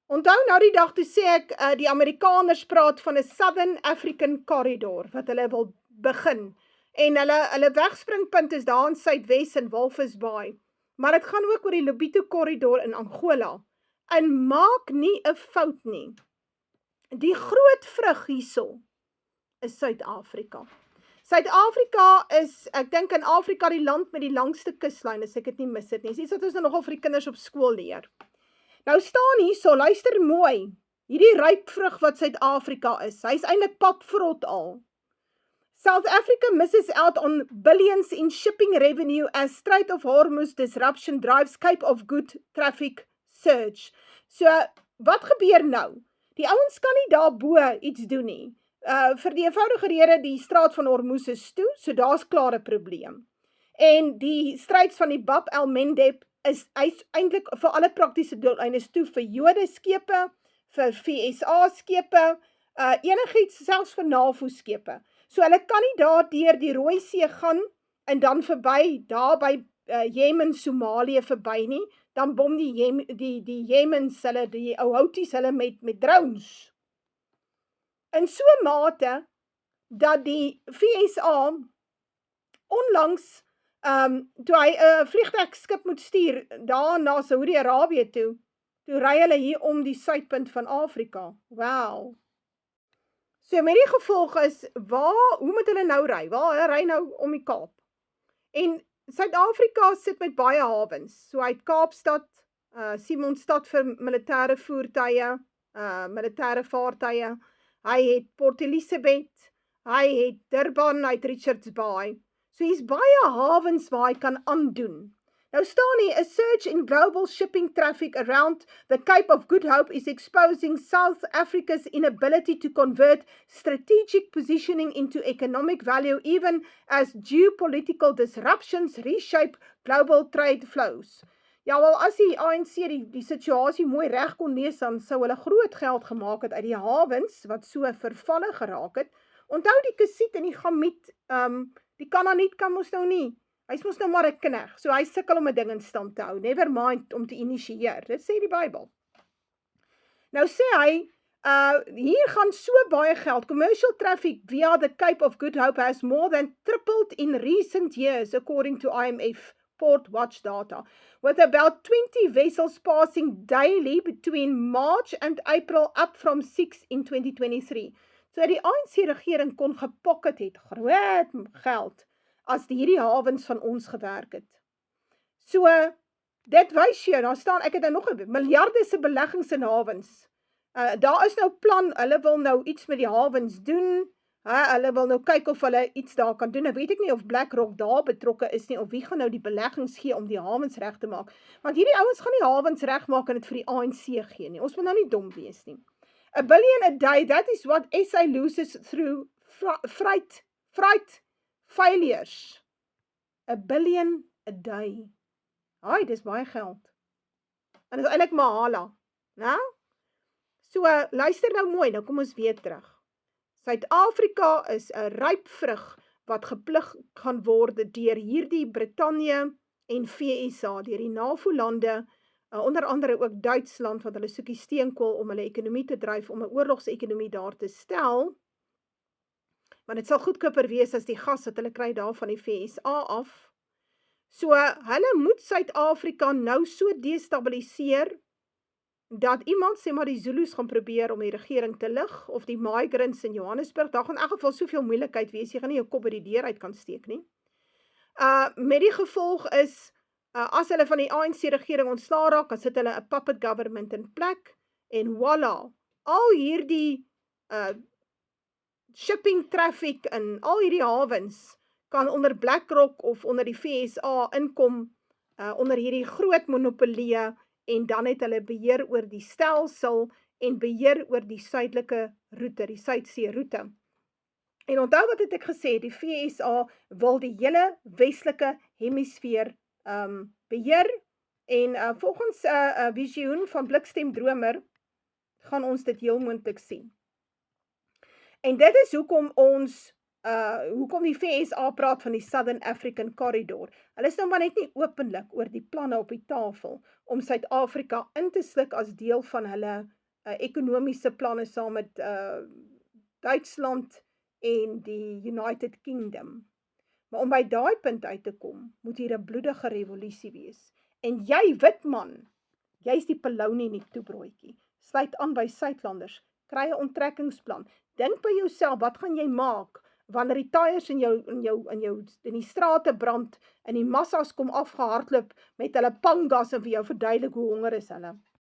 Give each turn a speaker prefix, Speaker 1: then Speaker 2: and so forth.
Speaker 1: Onthou nou die dag toe sê ek, die Amerikaners praat van 'n Southern African Corridor, wat hulle wil begin. En hulle wegspringpunt is daar in Suidwes in Walvis Bay. Maar dit gaan ook oor die Lobito Corridor in Angola. En maak nie 'n fout nie. Die groot vrug hierso is Suid-Afrika. Suid-Afrika is, ek dink in Afrika die land met die langste kuslyn, as ek dit nie mis het nie. Dis iets wat ons nou nogal vir die kinders op skool leer. Nou staan hierso, luister mooi, hierdie ryp vrug wat Suid-Afrika is, hy is eintlik papvrot al. South Africa misses out on billions in shipping revenue as Strait of Hormuz disruption drives Cape of Good traffic surge. So, wat gebeur nou? Die ouens kan nie daarbo iets doen nie. Vir die eenvoudige rede, die straat van Hormuz is toe, so daar's klare probleem. En die Straits van die Bab el-Mandeb is eintlik vir alle praktiese doeleindes toe vir Jode skepe, vir VSA skepe, enigiets selfs vir NAVO skepe. So hulle kan nie daar deur die Rooi See gaan en dan verby daar by Jemen, Somalië verby nie, dan bom die Jemens hulle, die ou Houthis hulle met drones. In so mate dat die VSA onlangs toe hy 'n vliegtuigskip moet stuur daar na Saudi-Arabië toe ry hulle hier om die suidpunt van Afrika. Wow. So met die gevolg is, hoe moet hulle nou ry? Hulle ry nou om die Kaap. En Suid-Afrika sit met baie hawens. So uit Kaapstad, Simonstad vir militêre voertuie, militêre vaartuie. Hy het Port Elizabeth, hy het Durban, hy het Richards Bay. So hier's baie hawens waar hy kan aandoen. Nou staan hier, a surge in global shipping traffic around the Cape of Good Hope is exposing South Africa's inability to convert strategic positioning into economic value even as geopolitical disruptions reshape global trade flows. Ja, wel as die ANC die situasie mooi reg kon lees, dan sou hulle groot geld gemaak het uit die hawens, wat so vervalle geraak het. Onthou die Kasiet en die Gamiet, die Kanaaniet kan mos nou nie. Hy is mos nou maar 'n knegg, so hy sukkel om 'n ding in stand te hou, never mind om te initieer, dit sê die Bybel. Nou sê hy, hier gaan so baie geld, commercial traffic via the Cape of Good Hope has more than tripled in recent years, according to IMF Port Watch data, with about 20 vessels passing daily between March and April, up from 6 in 2023. So die ANC-regering kon gepocket het, groot geld, as hierdie hawens van ons gewerk het. So, dit wys jy, daar staan, ek het nou nog miljarde se beleggings in hawens. Daar is nou plan, hulle wil nou iets met die hawens doen, hulle wil nou kyk of hulle iets daar kan doen. Nou weet ek nie of BlackRock daar betrokke is nie, of wie gaan nou die beleggings gee om die hawens reg te maak. Want hierdie ouens gaan die hawens reg maak en dit vir die ANC gee nie. Ons moet nou nie dom wees nie. $1 billion a day, that is what SA loses through freight failures. $1 billion a day. Haai, dis baie geld. En dit is eintlik mahala, né? So, luister nou mooi, nou kom ons weer terug. Suid-Afrika is 'n ryp vrug wat geplig gaan word deur hierdie Brittanje en VSA, deur die NAVO-lande, onder andere ook Duitsland, want hulle soek die steenkool om hulle ekonomie te dryf, om 'n oorlogsekonomie daar te stel. Want dit sal goedkoper wees as die gas wat hulle kry daar van die VSA af. So, hulle moet Suid-Afrika nou so destabiliseer, dat iemand, sê maar die Zulus gaan probeer om die regering te lig, of die migrants in Johannesburg, daar gaan in elk geval soveel moeilikheid wees, jy gaan nie jou kop by die deur uit kan steek nie. Met die gevolg is, as hulle van die ANC-regering ontslaa raak, dan sit hulle 'n puppet government in plek, en voila, al hierdie shipping traffic en al hierdie hawens kan onder BlackRock of onder die VSA inkom, onder hierdie groot monopolie, en dan het hulle beheer oor die stelsel en beheer oor die suidelike roete, die Suidsee roete. En onthou wat het ek gesê, die VSA wil die hele westelike hemisfeer beheer, en volgens 'n visioen van Blikstemdromer gaan ons dit heel moontlik sien. En dit is hoekom ons hoekom die FSA praat van die Southern African Corridor. Hulle is nou maar net nie openlik oor die planne op die tafel om Suid-Afrika in te sluk as deel van hulle ekonomiese planne saam met Duitsland en die United Kingdom. Maar om by daai punt uit te kom, moet hier 'n bloedige revolusie wees. En jy, wit man, jy's die Peloni in die toebroodjie. Sluit aan by Suidlanders, kry 'n onttrekkingsplan. Dink by jouself, wat gaan jy maak wanneer die tyres in die strate brand en die massas kom afgehardloop met hulle pangas en vir jou verduidelik hoe honger is hulle?